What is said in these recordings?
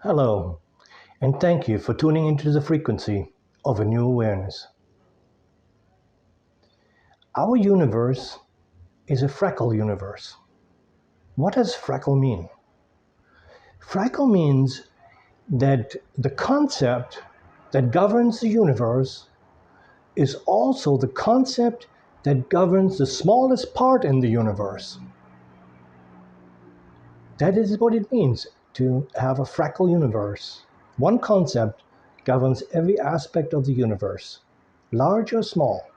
Hello, and thank you for tuning into the frequency of a new awareness. Our universe is a fractal universe. What does fractal mean? Fractal means that the concept that governs the universe is also the concept that governs the smallest part in the universe. That is what it means to have a fractal universe. One concept governs every aspect of the universe, large or small.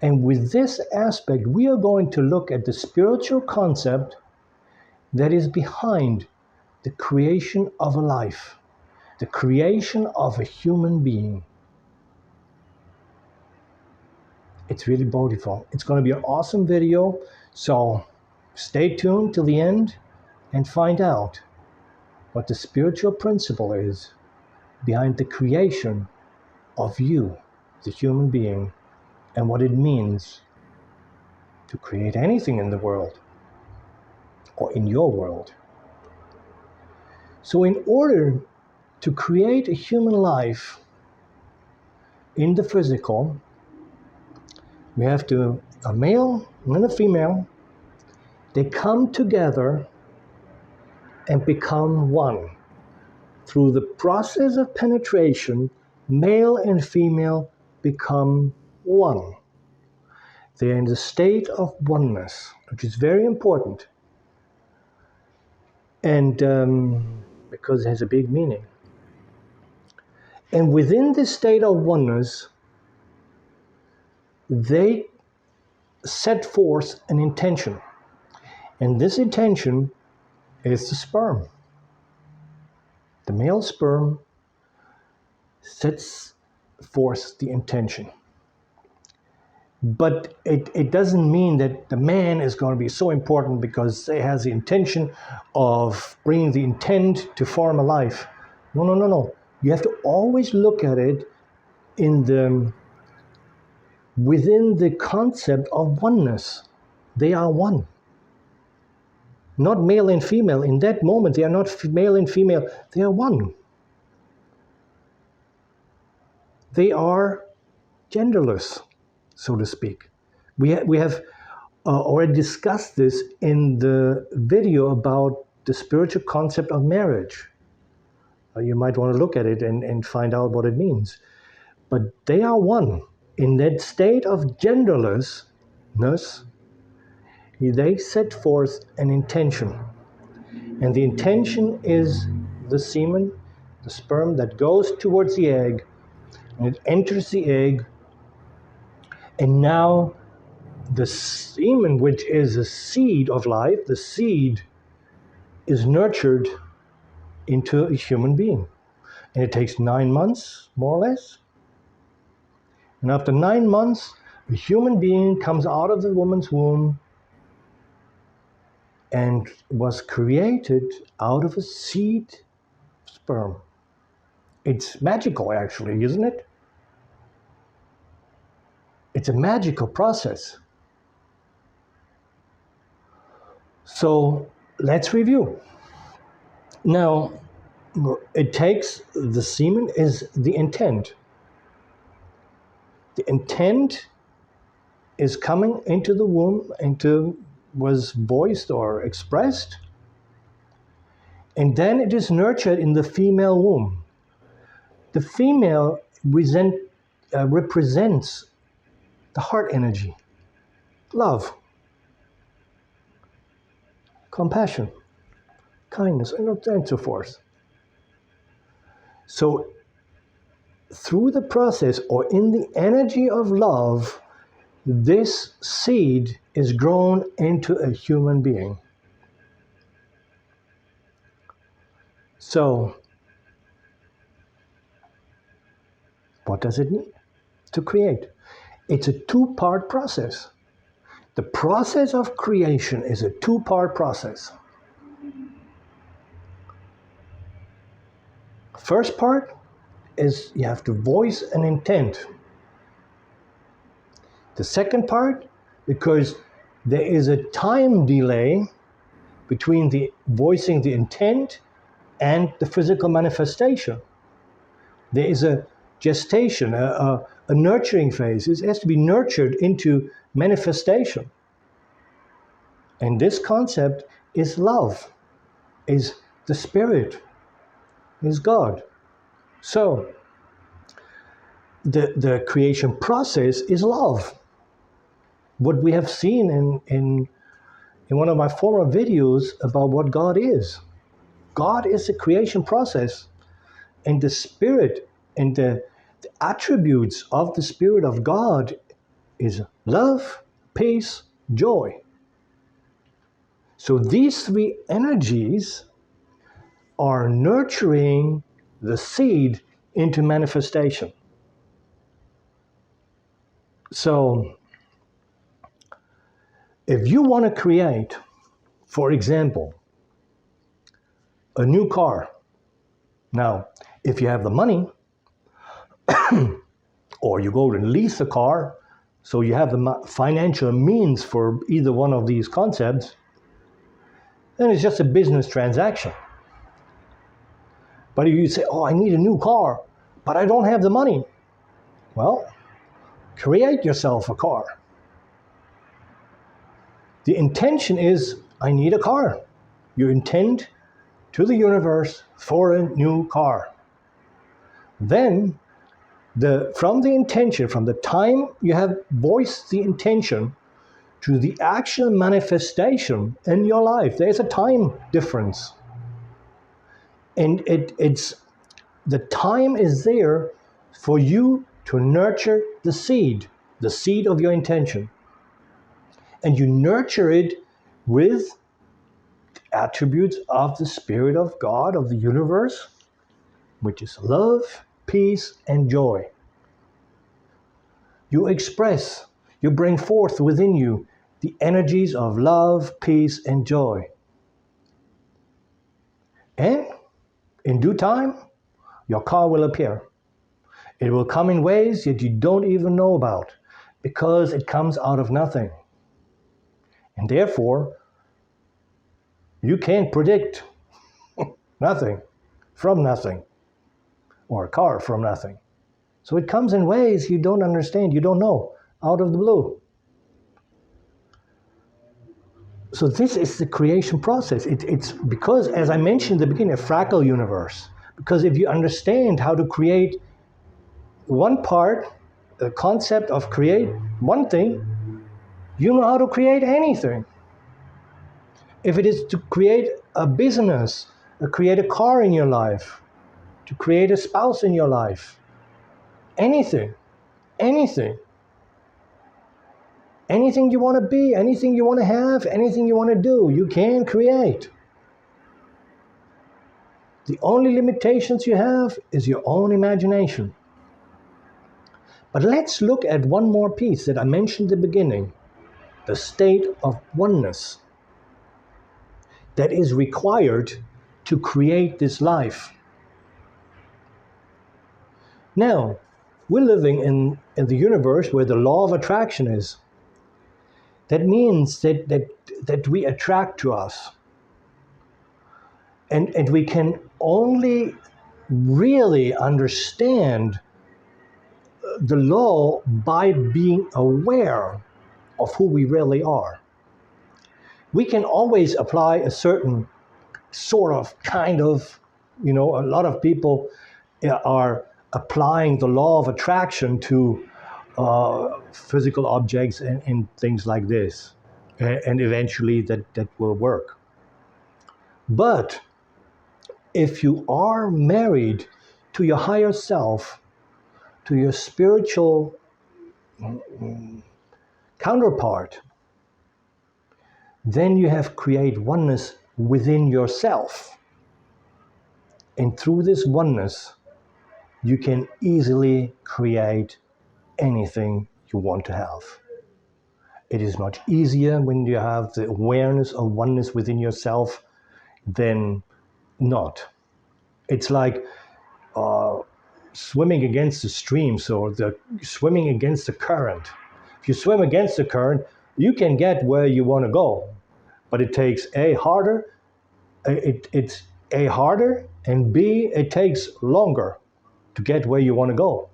And with this aspect, we are going to look at the spiritual concept that is behind the creation of a life, the creation of a human being. It's really beautiful. It's going to be an awesome video, so stay tuned till the end and find out what the spiritual principle is behind the creation of you, the human being, and what it means to create anything in the world or in your world. So in order to create a human life in the physical, we have a male and a female, they come together and become one. Through the process of penetration, male and female become one. They're in the state of oneness, which is very important. And because it has a big meaning. And within this state of oneness, they set forth an intention. And this intention is the sperm. The male sperm sets forth the intention. But it doesn't mean that the man is going to be so important because he has the intention of bringing the intent to form a life. No. You have to always look at it within the concept of oneness. They are one. Not male and female. In that moment, they are not male and female. They are one. They are genderless, so to speak. We have already discussed this in the video about the spiritual concept of marriage. You might want to look at it and find out what it means. But they are one. In that state of genderlessness, they set forth an intention. And the intention is the semen, the sperm that goes towards the egg, and it enters the egg. And now the semen, which is a seed of life, the seed is nurtured into a human being. And it takes 9 months, more or less. And after 9 months, a human being comes out of the woman's womb and was created out of a seed sperm. It's magical, actually, isn't it? It's a magical process. So let's review. Now, it takes the semen is the intent. The intent is coming into the womb, was voiced or expressed, and then it is nurtured in the female womb. The female represents the heart energy, love, compassion, kindness, and so forth. So through the process or in the energy of love, this seed is grown into a human being. So, what does it mean to create? It's a two-part process. The process of creation is a two-part process. First part is you have to voice an intent. The second part, because there is a time delay between the voicing the intent and the physical manifestation. There is a gestation, a nurturing phase. It has to be nurtured into manifestation. And this concept is love, is the Spirit, is God. So, the creation process is love. What we have seen in one of my former videos about what God is. God is the creation process, and the Spirit and the attributes of the Spirit of God is love, peace, joy. So these three energies are nurturing the seed into manifestation. So if you want to create, for example, a new car, now if you have the money, or you go and lease a car, so you have the financial means for either one of these concepts, then it's just a business transaction. But if you say, oh, I need a new car, but I don't have the money, well, create yourself a car. The intention is, I need a car. You intend to the universe for a new car. Then, from the intention, from the time you have voiced the intention to the actual manifestation in your life, there's a time difference. And it's the time is there for you to nurture the seed of your intention. And you nurture it with attributes of the Spirit of God, of the universe, which is love, peace, and joy. You express, you bring forth within you the energies of love, peace, and joy. And in due time, your car will appear. It will come in ways that you don't even know about, because it comes out of nothing. And therefore, you can't predict nothing from nothing, or a car from nothing. So it comes in ways you don't understand, you don't know, out of the blue. So this is the creation process. It's because, as I mentioned in the beginning, a fractal universe. Because if you understand how to create one part, the concept of create one thing, you know how to create anything. If it is to create a business, to create a car in your life, to create a spouse in your life, anything you want to be, anything you want to have, anything you want to do, you can create. The only limitations you have is your own imagination. But let's look at one more piece that I mentioned at the beginning, the state of oneness that is required to create this life. Now, we're living in the universe where the law of attraction is. That means that we attract to us. And we can only really understand the law by being aware of who we really are. We can always apply a certain sort of, kind of, a lot of people are applying the law of attraction to physical objects and things like this. And eventually that will work. But if you are married to your higher self, to your spiritual counterpart, then you have created oneness within yourself. And through this oneness, you can easily create anything you want to have. It is much easier when you have the awareness of oneness within yourself than not. It's like swimming against the stream, so swimming against the current. If you swim against the current, you can get where you want to go, but it takes harder. It's A, harder, and B, it takes longer to get where you want to go.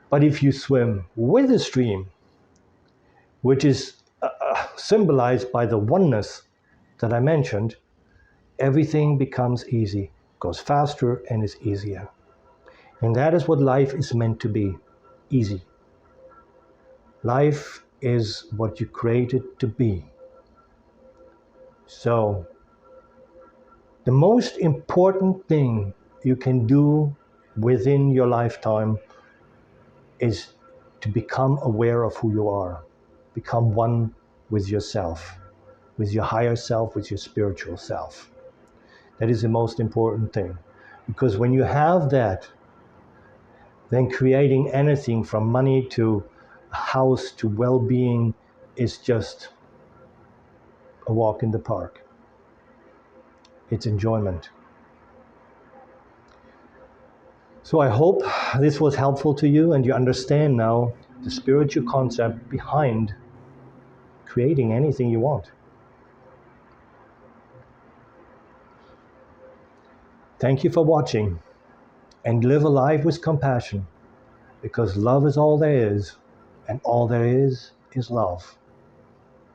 But if you swim with the stream, which is symbolized by the oneness that I mentioned, everything becomes easy, goes faster and is easier. And that is what life is meant to be, easy. Life is what you create it to be. So, the most important thing you can do within your lifetime is to become aware of who you are. Become one with yourself, with your higher self, with your spiritual self. That is the most important thing. Because when you have that, then creating anything from money to a house to well-being is just a walk in the park. It's enjoyment. So I hope this was helpful to you and you understand now the spiritual concept behind creating anything you want. Thank you for watching, and live a life with compassion, because love is all there is, and all there is love.